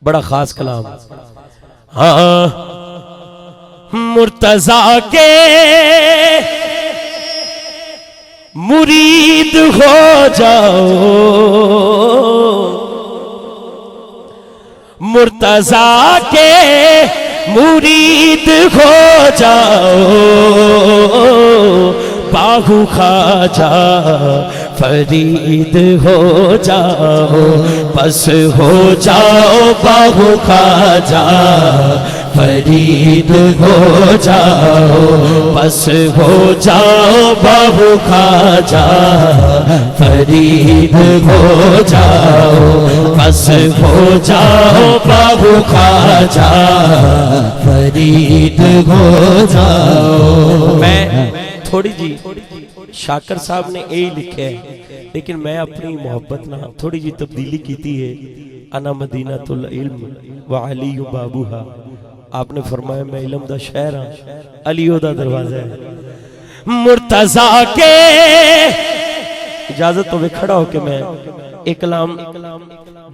बड़ा खास कलाम। हाँ, मुर्तजा के मुरीद हो जाओ, मुर्तजा के मुरीद हो जाओ, बाहु खाजा फरीद हो जाओ, बस हो जाओ बाहु खाजा फरीद हो जाओ, बस हो जाओ बाहु खाजा फरीद हो जाओ, बस हो जाओ बाहु खाजा फरीद हो जाओ। मैं थोड़ी जी शाकर साहब ने यही लिखे है, लेकिन मैं अपनी मोहब्बत ना थोड़ी जी तब्दीली की है। अना मदीनातुल इल्म व अली बाबूहा। आपने फरमाया मैं इल्म दा शहर हाँ, अली दा दरवाजा है। मुर्तजा के इजाजत तो खड़ा होके मैं एक कलाम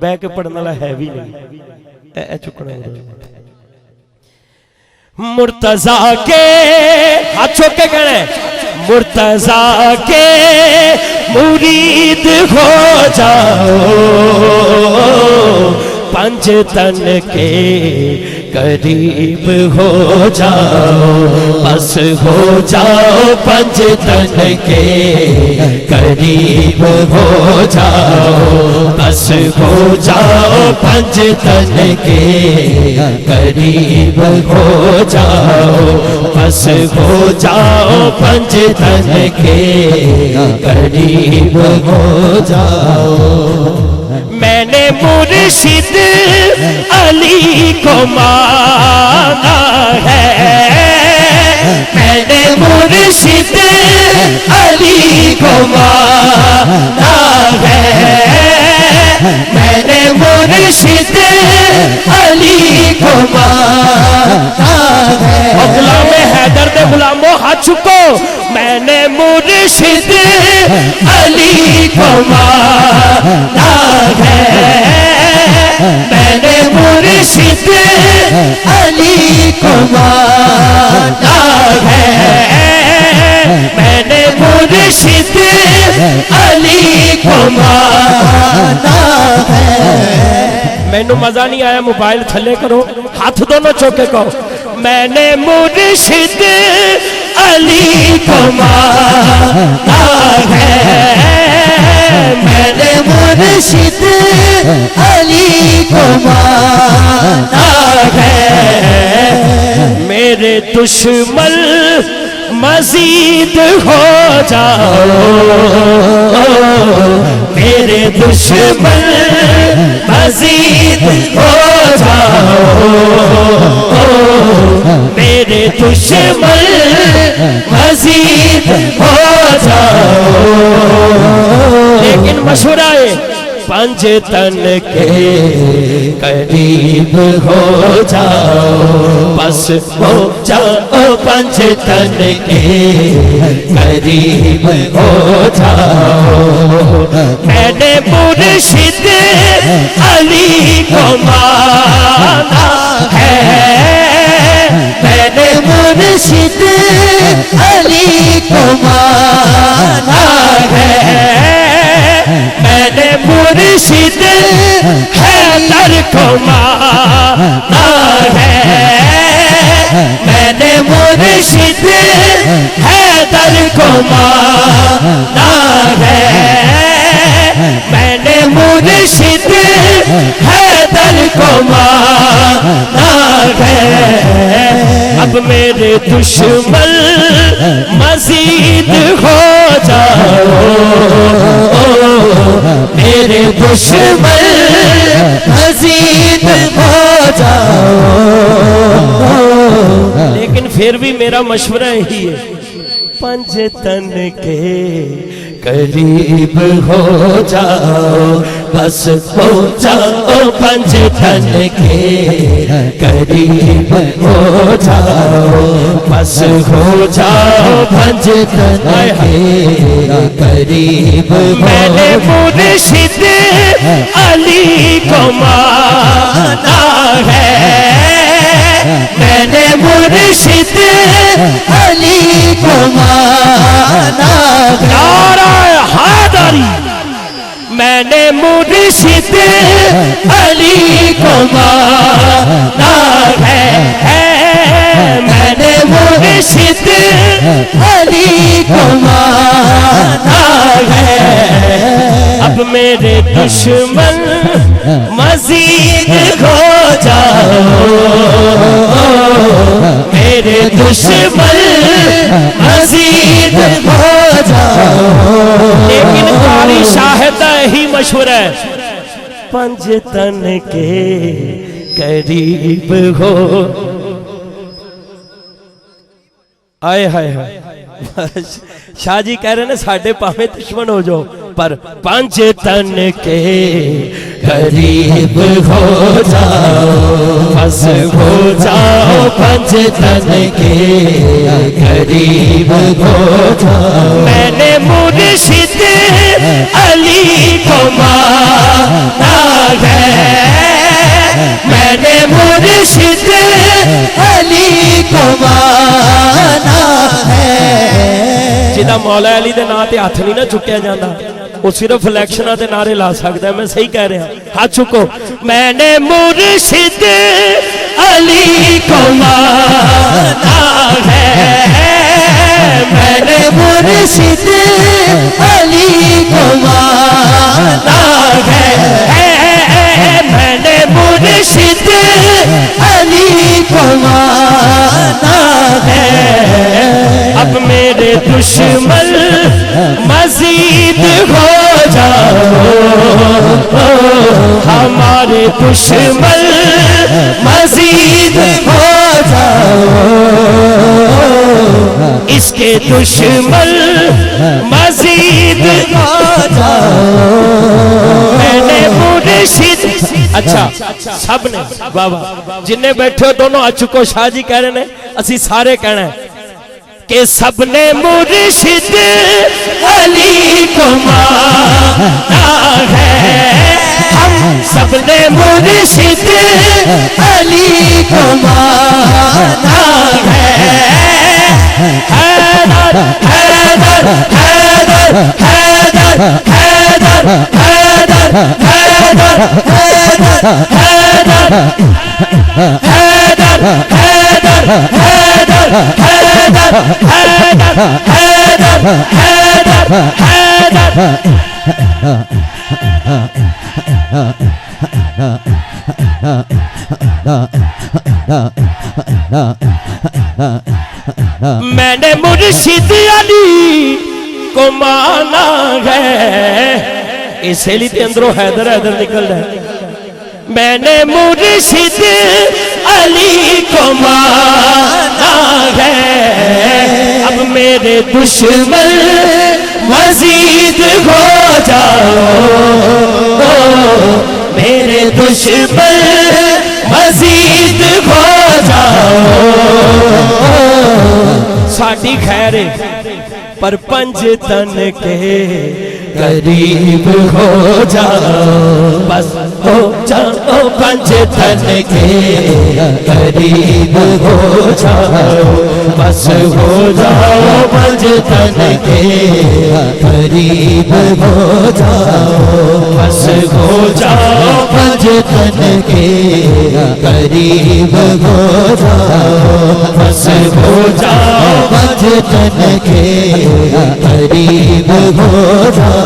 बह के पढ़ने वाला है भी नहीं, ए चुकना। मुर्तजा के हाथ चुक के कहना है, मुर्तजा के मुरीद हो जाओ, पंज तन के करीब हो जाओ, बस हो जाओ पंज तन के करीब हो जाओ, बस हो जाओ पंज तन के करीब हो जाओ, बस हो जाओ पंज तन के करीब हो जाओ। मैंने मुर्शिद अली को माना है, मैंने मुर्शिद अली को माना है, मैंने मुर्शिद अली को माना है। गुलाम हैदर दे गुलामों हाथ चुको, मैंने मुर्शिद अली को माना है, मैंने मुर्शिद अली को माना है, मैंने मुर्शिद अली को माना है। मैनू मजा नहीं आया, मोबाइल थले करो, हाथ दोनों चौके कहो, मैंने मुर्शिद अली को माना है, मैंने मुर्शिद अली को माना है। मेरे दुश्मन मजीद हो जाओ, मेरे दुश्मन मजीद हो जाओ, मेरे दुश्मन मजीद हो जाओ। लेकिन मशवरा है, पंज तन के करीब हो जाओ, बस हो जाओ पंज तन के करीब हो जाओ। मैंने मुर्शिद अली को माना है, मैंने मुर्शिद अली को माना है, मैंने मुर्शिद हैदर को माना है, मैंने मुर्शिद हैदर को माना है, मैंने मुर्शिद हैदर को माना है। अब मेरे दुश्मन मजीद हो जाओ, मेरे दुश्मन मजीद हो जाओ। लेकिन फिर भी मेरा मशवरा यही है, पंज तन के करीब हो जाओ, बस हो जाओ पंज तन के करीब हो जाओ, बस हो जाओ पंज तन के करीब। मैंने मुर्शिद अली को माना नारा हैदरी। मैंने मुर्शिद अली को माना है, मैंने मुर्शिद अली को माना है। अब मेरे दुश्मन मजीद हो जाओ, मेरे दुश्मन मजीद हो जाओ। लेकिन कारी शाहिद ही मशहूर है, पंजतन के करीब हो। आए हाय हाय, शाह जी कह रहे ने साढ़े भावे दुश्मन हो जाओ पर पंजतन के करीब हो जाओ, बस हो जाओ पंजतन के करीब हो जाओ। मैंने मुर्शिद अली को माना है, मैंने मुर्शिद अली को माना है। जिदा मौला अली दे नाम ते हाथ नहीं ना चुकिया जाता, वो सिर्फ इलेक्शनां दे नारे ला सकता है। मैं सही कह रहा, हाथ चुको। मैंने मुर्शिद अली को माना है, मैंने मुर्शिद अली को माना है, मैंने मुर्शिद अली को माना है। अब मेरे दुश्मन मजीद हो जाओ, हमारे दुश्मन मजीद हो जाओ, इसके दुश्मन मजीद हो जाओ। मैंने मुर्शिद, अच्छा सब ने बाबा जिन्हें बैठे हो दोनों आ चुको। शाह जी कह रहे हैं असी सारे कहना है कि सबने मुर्शिद अली को माना है, हम सबने मुर्शिद अली को माना है। हैदर हैदर हैदर हैदर हैदर हैदर हैदर हैदर हैदर हैदर हैदर हैदर हैदर हैदर मैंने मुर्शिद अली को माना है, इसलिए ते अंदरों हैदर हैदर निकल रहा है। मैंने मुर्शिद अली को माना है, अब मेरे दुश्मन मजीद हो जाओ, मेरे दुश्मन मजीद हो जाओ। साडी खैर पर पंजतन के करीब हो जाओ, बस हो जाओ पंजतन के करीब हो जाओ, बस हो जाओ पंजतन के करीब हो जाओ, बस हो जाओ पंजतन के करीब हो जाओ, बस हो जाओ पंजतन के करीब हो जाओ।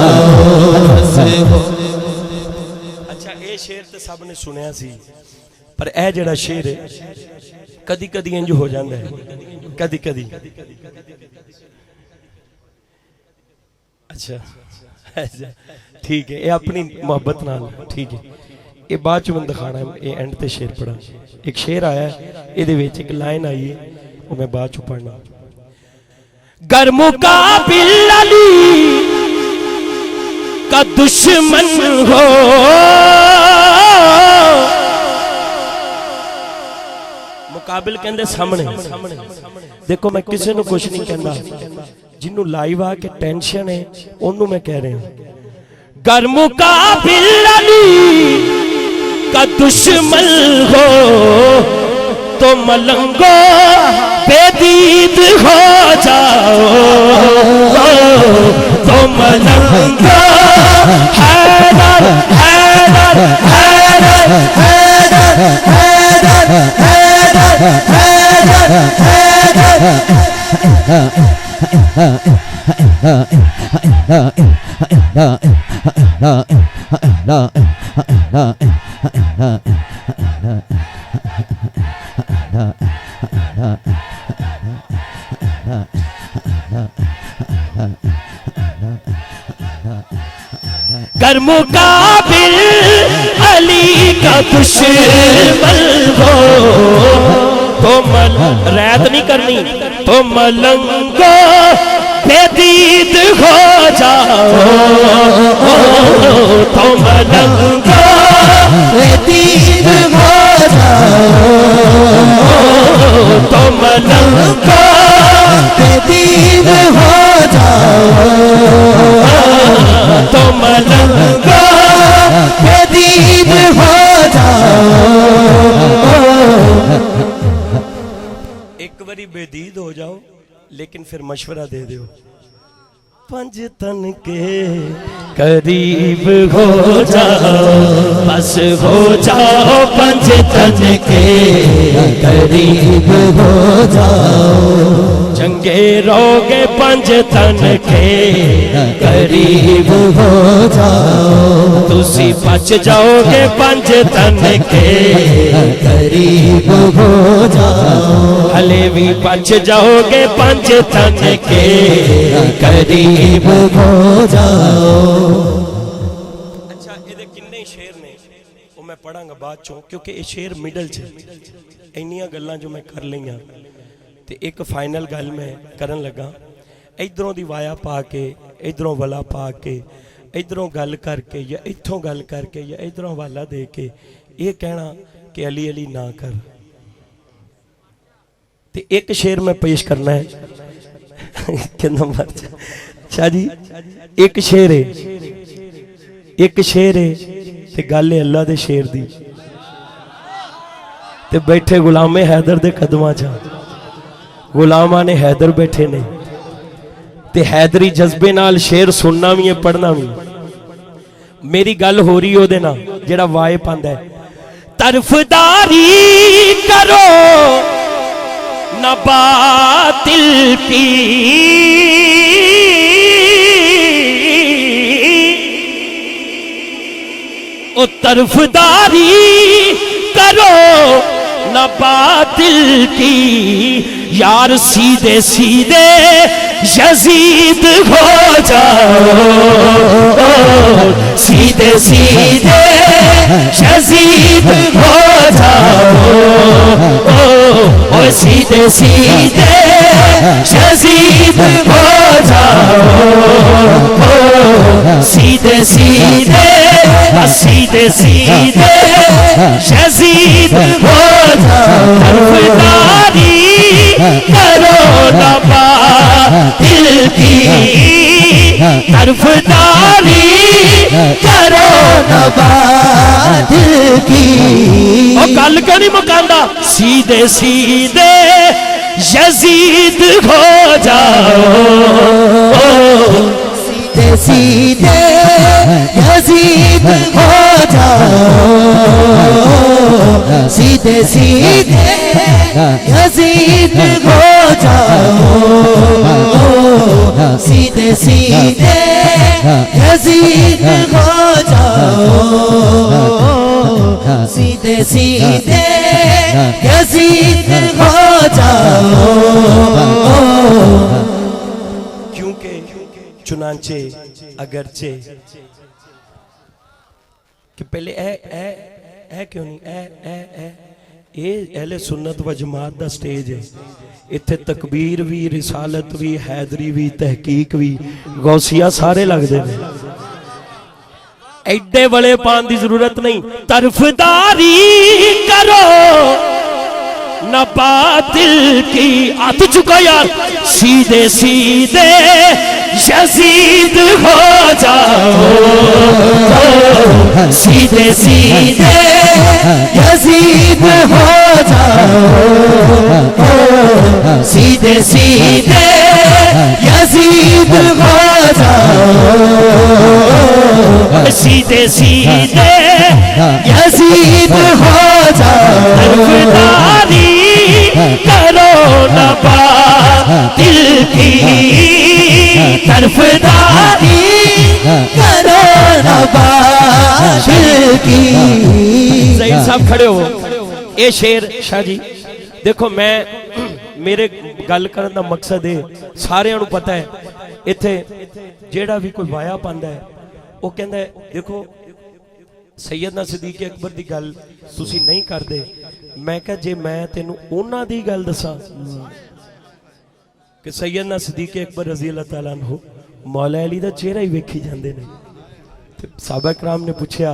अच्छा ये शेर तो सब ने सुनिया सी, पर यह जड़ा शेर है कदी कदी इंज हो जाता है, कदी कदी। अच्छा ठीक है, ये अपनी मोहब्बत नाल ठीक है। ये बाद च मैं दिखाना है, ये एंड ते शेर पढ़ा। एक शेर आया, ये एक लाइन आई है, वो मैं बाद च पढ़ना। गर मुकाबिल अली का दुश्मन हो, मुकाबिल कहते सामने। देखो मैं किसी को कुछ नहीं कहना, जिन्हों लाइव आके टेंशन है उन्होंने मैं कह रहा हूं। गर मुकाबिल अली का दुश्मन हो तो मलंगो बेदीद हो जाओ, मलंगा हैदर हैदर हैदर हैदर हैदर गर मुकाबिल अली का दुश्मन हो तो रैत नहीं करनी तो मलंगो बेदीद हो जाओ तो मलंगो बेदीद हो जाओ तो मलंगो बेदीद हो जाओ तो मलंगो बेदीद हो जाओ। एक बारी बेदीद हो जाओ लेकिन फिर मशवरा दे दो पंज तन के करीब हो जाओ बस हो जाओ पंज तन के करीब हो जाओ चंगे रोगे पंज तन के करीब हो जाओ तुसी बच जाओगे पंज तन के करीब हो जाओ हले भी बच जाओगे पंज तन के करीब हो जाओ। अच्छा ये किन्ने शेर ने वो मैं पढ़ांगा बाद चों क्योंकि ये शेर मिडल च इन्नियां गल्लां जो मैं कर लईयां ते एक फाइनल गल मैं करन लगा इधरों दी वाया पा के इधरों वला पा के इधरों गल करके या इत्थों गल करके या इधरों वाला दे के ये कहना कि अली अली ना कर ते एक शेर मैं पेश करना है कि नंबर शाह जी एक शेर है ते गल है अल्लाह दे शेर दी ते बैठे गुलामे हैदर दे कदमां च गुलामा ने हैदर बैठे ने ते हैदरी जज्बे नाल शेर सुनना भी है पढ़ना भी मेरी गल हो रही ओदे नाल जेड़ा वाए पांदा है तरफदारी करो न बातिल की ओ तरफदारी करो न बातिल की यार सीधे सीधे यजीद हो जाओ सीधे सीधे यजीद हो जाओ ओ सीधे सीधे यजीद हो जाओ सीधे सीधे सीधे सीधे यजीद हो जाओ तरफदारी करो न बातिल की तरफदारी करो न बातिल की ओ गल क्यों नहीं मुकांदा सीधे सीधे यजीद हो जाओ सीधे सीधे यजीद हो जाओ सीधे सीधे यजीद हो जाओ सीधे सीधे यजीद हो जाओ सीधे सीधे यजीद हो जाओ क्योंकि चुनांचे अगरचे कि पहले ए क्यों नहीं ए ये अहले सुन्नत व जमात दा स्टेज है इत्थे तकबीर भी रिसालत भी हैदरी भी तहकीक भी गौसिया सारे लगते हैं एडे बड़े पान की जरूरत नहीं तरफदारी करो न बातिल की हाथ चुका यार सीधे सीधे यजीद हो जाओ सीधे सीधे यजीद हो जाओ सीधे सीधे यजीद हो जाओ सीधे सीधे यजीद हो जाओ, तरफदारी करो ना बातिल की, तरफदारी करो ना बातिल की। ज़हीर साहब खड़े हो। ये शेर शाह जी देखो, मैं मेरे गल करन दा मकसद है, सारियां नूं पता है इत्थे जेड़ा भी कोई वाया पांदा है वो कहंदा है देखो सैयदना सिद्दीक अकबर दी गल तुसी नहीं करदे। मैं कहा जे मैं तेनू उन्हां दी गल दसां कि सैयदना सिद्दीक अकबर रज़ी अल्लाह तआला अन्हु मौला अली दा चेहरा ही वेखी जांदे ने। साहबा कराम ने पूछया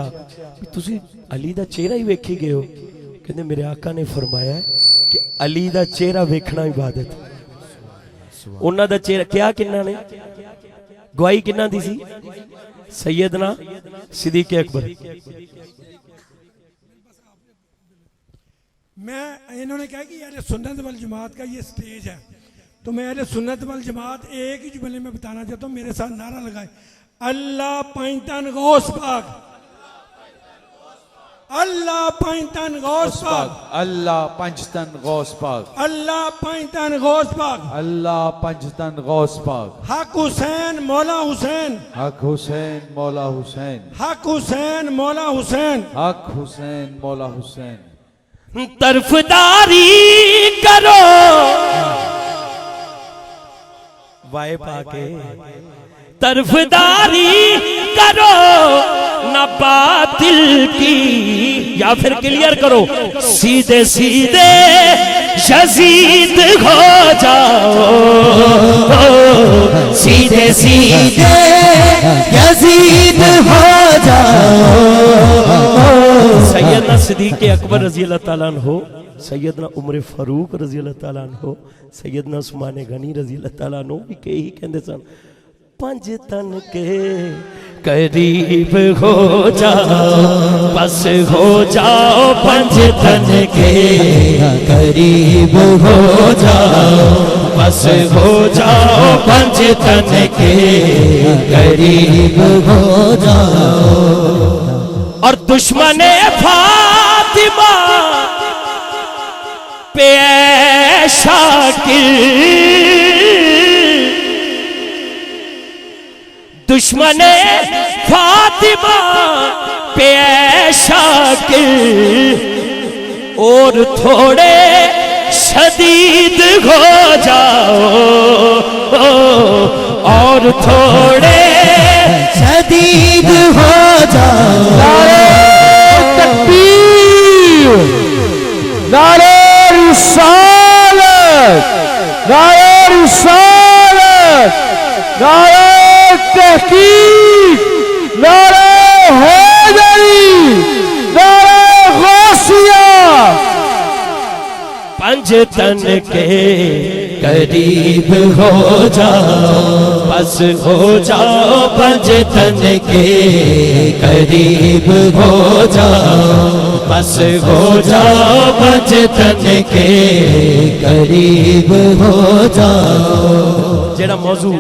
तुसी अली दा चेहरा ही वेखी गए हो? कहंदे मेरे आका ने फरमाया कि अली दा चेहरा वेखना इबादत। उन्हां दा चेहरा क्या किन्ना ने गवाही किन्ना दी सी? सैयदना सिद्दीक अकबर। मैं इन्होंने कहा कि यार सुन्नत वल जमात का ये स्टेज है, तो मैं यार सुन्नत वल जमात एक ही जुमले में बताना चाहता हूँ। मेरे साथ नारा लगाए, अल्लाह पैंतन गौस पाक, अल्लाह पैंतन गौस पाक, अल्लाह पंचतन गौस पाक, अल्लाह पैंतन गौस पाक, अल्लाह पंचतन गौस पाक। हक हुसैन मौला हुसैन, हक हुसैन मौला हुसैन, हक हुसैन मौला हुसैन, हक हुसैन मौला हुसैन। तरफदारी करो वाए पाके, तरफदारी करो ना बातिल की, या फिर क्लियर करो सीधे सीधे यजीद हो जाओ, सीधे सीधे यजीद हो जाओ। सैयदना सिद्दीक अकबर रज़ी अल्लाह तआला अन्हु, सैयदना उमर फारूक रज़ी अल्लाह तआला अन्हु, सैयदना उस्मान गनी रज़ी अल्लाह तआला अन्हु भी कई कहंदे सन पंज तन के करीब हो जाओ, बस हो जाओ पंज तन के करीब हो जाओ, बस हो जाओ पंज तन के करीब हो जाओ। और दुश्मने फातिमा पे शाकिर, दुश्मने फातिमा पे शाकिर और थोड़े शदीद हो जाओ, और थोड़े शदीद हो जाओ। नारे तकबीर, नारे रिसालत, नारे रिसालत, नारे तहकीक, नारे हैदरी, नारे गौसिया। पंज तन के करीब हो जाओ, बस हो जाओ पंज तन के करीब हो जाओ, बस हो जाओ पंज तन के करीब हो जाओ। जेड़ा मौजू